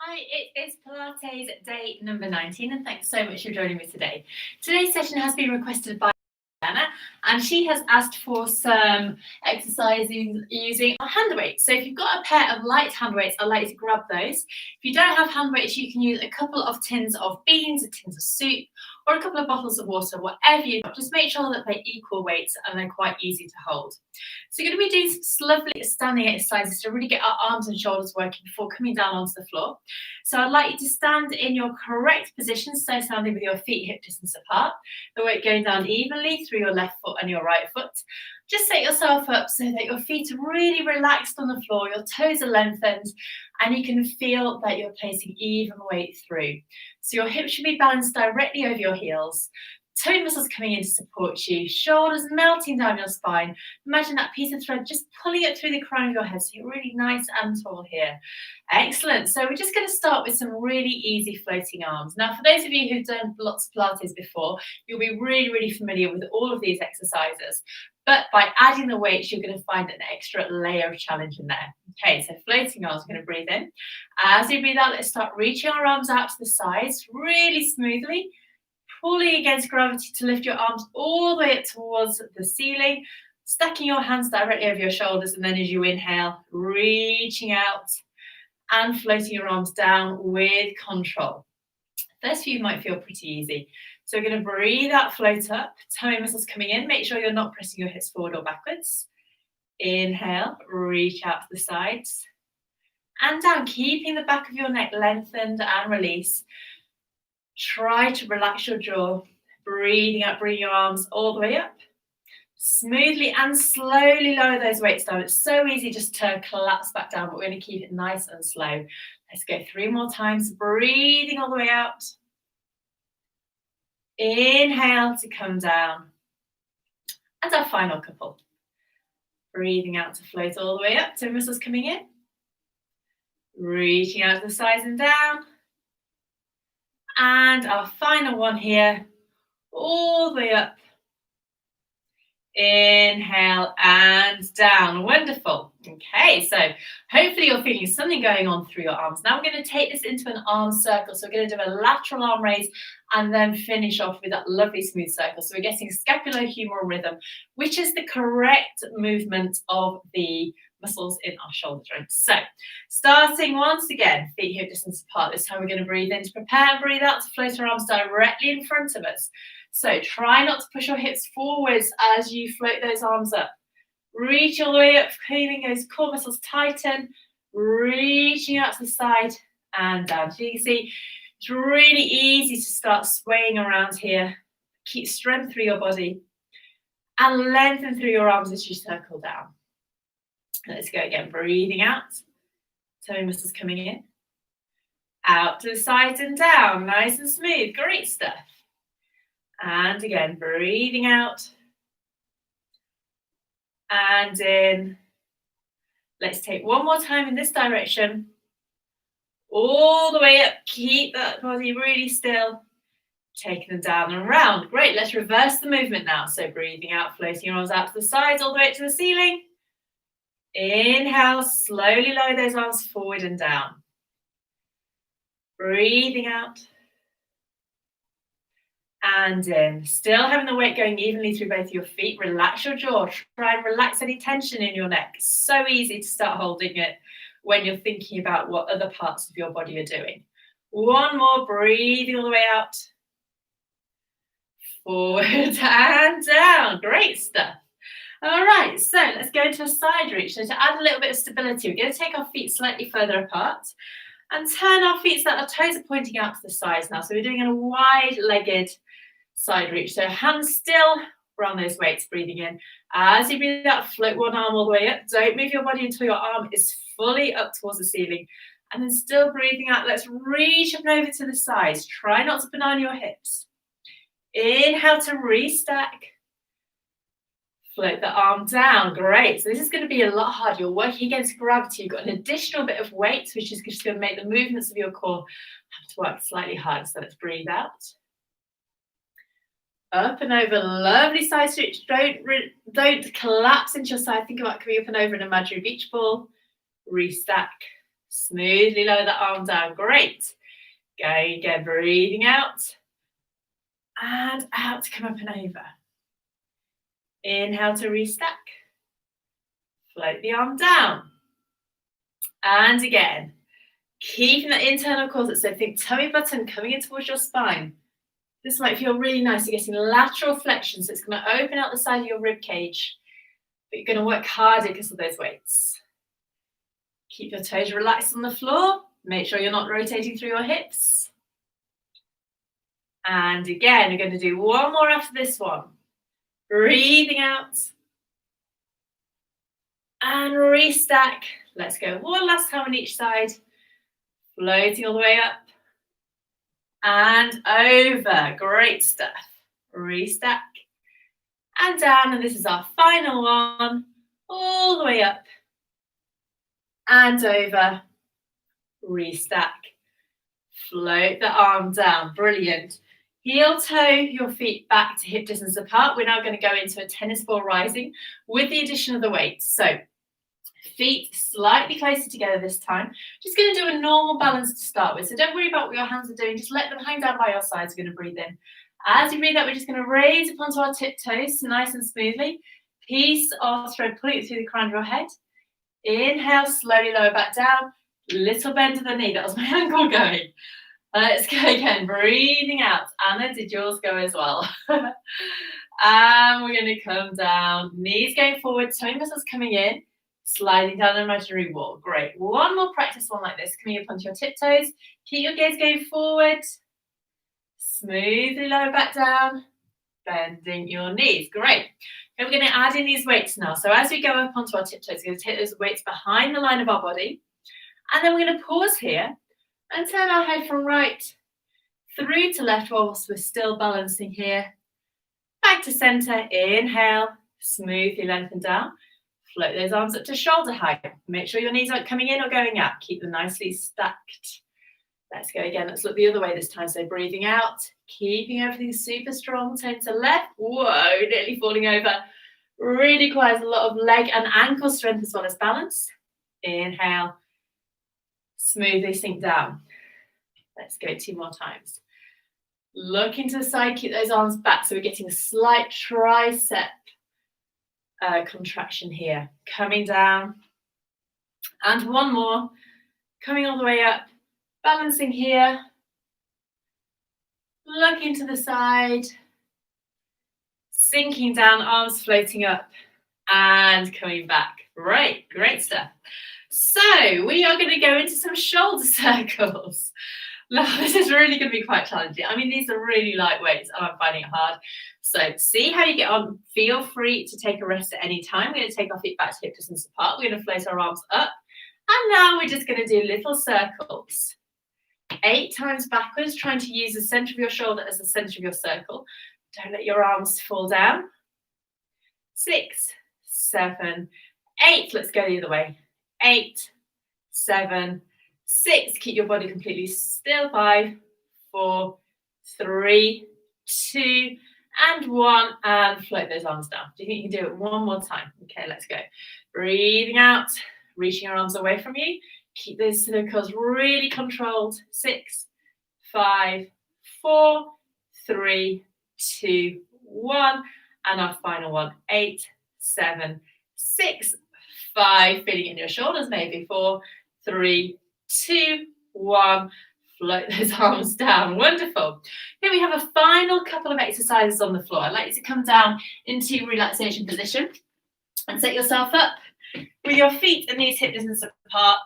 Hi, it is Pilates day number 19, and thanks so much for joining me today. Today's session has been requested by Anna, and she has asked for some exercises using our hand weights. So if you've got a pair of light hand weights, I'd like you to grab those. If you don't have hand weights, you can use a couple of tins of beans, a tins of soup, or a couple of bottles of water, whatever you've got. Just make sure that they're equal weights and they're quite easy to hold. So you're going to be doing some lovely standing exercises to really get our arms and shoulders working before coming down onto the floor. So I'd like you to stand in your correct position, so standing with your feet hip distance apart, the weight going down evenly through your left foot and your right foot. Just set yourself up so that your feet are really relaxed on the floor, your toes are lengthened, and you can feel that you're placing even weight through. So your hips should be balanced directly over your heels. Toe muscles coming in to support you, shoulders melting down your spine. Imagine that piece of thread just pulling it through the crown of your head so you're really nice and tall here. Excellent. So we're just going to start with some really easy floating arms. Now, for those of you who've done lots of Pilates before, you'll be really familiar with all of these exercises. But by adding the weights, you're going to find an extra layer of challenge in there. Okay, so floating arms, we're going to breathe in. As you breathe out, let's start reaching our arms out to the sides really smoothly. Pulling against gravity to lift your arms all the way up towards the ceiling, stacking your hands directly over your shoulders, and then as you inhale, reaching out and floating your arms down with control. First few might feel pretty easy. So we're going to breathe out, float up, tummy muscles coming in. Make sure you're not pressing your hips forward or backwards. Inhale, reach out to the sides and down, keeping the back of your neck lengthened and release. Try to relax your jaw, breathing out, bring your arms all the way up. Smoothly and slowly lower those weights down. It's so easy just to collapse back down, but we're going to keep it nice and slow. Let's go 3 more times, breathing all the way out. Inhale to come down. And our final couple. Breathing out to float all the way up, toe muscles coming in. Reaching out to the sides and down. And our final one here, all the way up. Inhale and down. Wonderful. Okay, so hopefully you're feeling something going on through your arms. Now we're going to take this into an arm circle. So we're going to do a lateral arm raise and then finish off with that lovely smooth circle. So we're getting scapulohumeral rhythm, which is the correct movement of the muscles in our shoulder joints. So starting once again, feet hip distance apart. This time we're going to breathe in to prepare and breathe out to float our arms directly in front of us. So try not to push your hips forwards as you float those arms up. Reach all the way up, feeling those core muscles tighten, reaching out to the side and down. So you can see it's really easy to start swaying around here. Keep strength through your body and lengthen through your arms as you circle down. Let's go again, breathing out, tummy muscles coming in, out to the sides and down, nice and smooth, great stuff. And again, breathing out and in. Let's take one more time in this direction, all the way up, keep that body really still, taking them down and around. Great, let's reverse the movement now. So breathing out, floating your arms out to the sides, all the way up to the ceiling. Inhale, slowly lower those arms forward and down. Breathing out. And in. Still having the weight going evenly through both your feet. Relax your jaw. Try and relax any tension in your neck. It's so easy to start holding it when you're thinking about what other parts of your body are doing. One more, breathing all the way out. Forward and down. Great stuff. All right, so let's go into a side reach. So to add a little bit of stability, we're going to take our feet slightly further apart and turn our feet so that our toes are pointing out to the sides now. So we're doing a wide-legged side reach. So hands still around those weights, breathing in. As you breathe out, float one arm all the way up. Don't move your body until your arm is fully up towards the ceiling. And then still breathing out, let's reach up and over to the sides. Try not to banana your hips. Inhale to restack. Float the arm down. Great. So this is going to be a lot harder. You're working against gravity. You've got an additional bit of weight, which is just going to make the movements of your core have to work slightly harder. So let's breathe out. Up and over. Lovely side switch. Don't collapse into your side. Think about coming up and over an imaginary beach ball. Restack. Smoothly lower the arm down. Great. Going again, breathing out. And out to come up and over. Inhale to restack. Float the arm down. And again. Keeping that internal core, so think tummy button coming in towards your spine. This might feel really nice. You're getting lateral flexion, so it's going to open out the side of your rib cage. But you're going to work harder because of those weights. Keep your toes relaxed on the floor. Make sure you're not rotating through your hips. And again, you're going to do one more after this one. Breathing out. And restack. Let's go one last time on each side. Floating all the way up. And over. Great stuff. Restack. And down. And this is our final one. All the way up. And over. Restack. Float the arm down. Brilliant. Heel toe your feet back to hip distance apart. We're now going to go into a tennis ball rising with the addition of the weights. So feet slightly closer together this time. Just going to do a normal balance to start with. So don't worry about what your hands are doing. Just let them hang down by your sides. We're going to breathe in. As you breathe out, we're just going to raise up onto our tiptoes nice and smoothly. Piece of thread pulling it through the crown of your head. Inhale, slowly lower back down. Little bend to the knee. That was my ankle going. Let's go again. Breathing out. Anna, did yours go as well? And we're going to come down. Knees going forward. Tummy muscles coming in. Sliding down an imaginary wall. Great. One more practice one like this. Coming up onto your tiptoes. Keep your gaze going forward. Smoothly lower back down. Bending your knees. Great. And we're going to add in these weights now. So as we go up onto our tiptoes, we're going to take those weights behind the line of our body. And then we're going to pause here and turn our head from right through to left whilst we're still balancing here. Back to center. Inhale. Smoothly lengthen down. Float those arms up to shoulder height. Make sure your knees aren't coming in or going out. Keep them nicely stacked. Let's go again. Let's look the other way this time. So breathing out. Keeping everything super strong. Turn to left. Whoa, nearly falling over. Really requires a lot of leg and ankle strength as well as balance. Inhale. Smoothly sink down. Let's go 2 more times. Look into the side, keep those arms back. So we're getting a slight tricep contraction here. Coming down. And one more. Coming all the way up. Balancing here. Looking to the side. Sinking down, arms floating up. And coming back. Great, great stuff. So we are going to go into some shoulder circles. Now, this is really going to be quite challenging. I mean, these are really lightweights and I'm finding it hard. So see how you get on. Feel free to take a rest at any time. We're going to take our feet back to hip distance apart. We're going to float our arms up. And now we're just going to do little circles. 8 times backwards, trying to use the center of your shoulder as the center of your circle. Don't let your arms fall down. 6, 7, 8. Let's go the other way. 8, 7, 6. Keep your body completely still. 5, 4, 3, 2, and 1. And float those arms down. Do you think you can do it one more time? Okay, let's go. Breathing out, reaching your arms away from you. Keep those circles really controlled. 6, 5, 4, 3, 2, 1. And our final one. 8, 7, 6, 5. Feeling it in your shoulders maybe. 4, 3, 2, 1. Float those arms down. Wonderful. Here we have a final couple of exercises on the floor. I'd like you to come down into relaxation position and set yourself up with your feet and knees hip distance apart.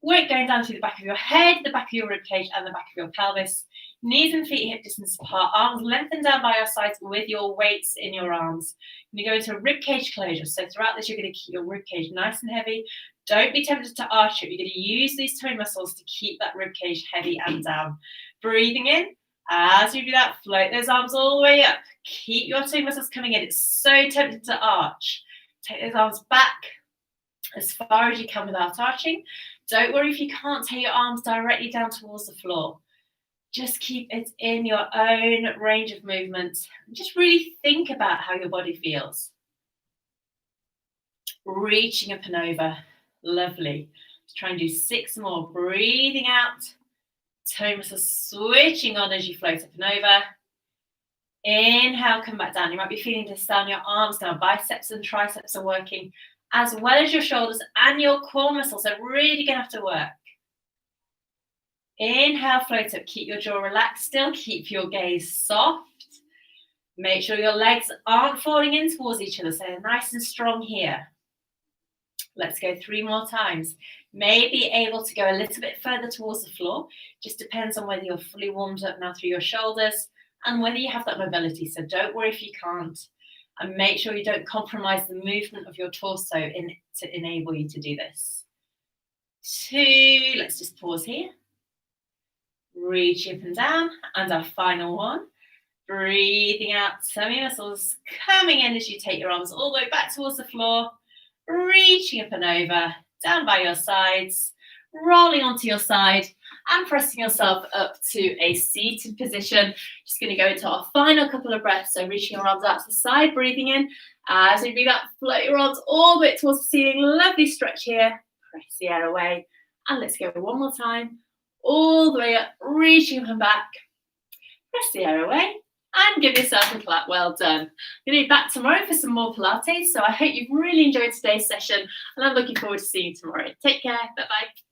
Weight going down to the back of your head, the back of your rib cage, and the back of your pelvis. Knees and feet hip distance apart. Arms lengthened down by your sides with your weights in your arms. You're going to go into a rib cage closure. So throughout this, you're going to keep your rib cage nice and heavy. Don't be tempted to arch it. You're going to use these toe muscles to keep that rib cage heavy and down. Breathing in. As you do that, float those arms all the way up. Keep your toe muscles coming in. It's so tempting to arch. Take those arms back as far as you can without arching. Don't worry if you can't take your arms directly down towards the floor. Just keep it in your own range of movement. Just really think about how your body feels. Reaching up and over. Lovely. Try and do 6 more. Breathing out. Toe muscles switching on as you float up and over. Inhale, come back down. You might be feeling this down your arms now. Biceps and triceps are working, as well as your shoulders and your core muscles. They're really going to have to work. Inhale, float up. Keep your jaw relaxed still. Keep your gaze soft. Make sure your legs aren't falling in towards each other, so they're nice and strong here. Let's go 3 more times. Maybe able to go a little bit further towards the floor. Just depends on whether you're fully warmed up now through your shoulders and whether you have that mobility. So don't worry if you can't. And make sure you don't compromise the movement of your torso to enable you to do this. 2, let's just pause here. Reach up and down. And our final one. Breathing out, tummy muscles coming in as you take your arms all the way back towards the floor. Reaching up and over, down by your sides, rolling onto your side and pressing yourself up to a seated position. Just going to go into our final couple of breaths. So reaching your arms out to the side, breathing in. As you breathe out, float your arms all the way towards the ceiling. Lovely stretch here. Press the air away. And let's go one more time. All the way up, reaching up and back. Press the air away. And give yourself a clap. Well done. We're going to be back tomorrow for some more Pilates. So I hope you've really enjoyed today's session. And I'm looking forward to seeing you tomorrow. Take care. Bye-bye.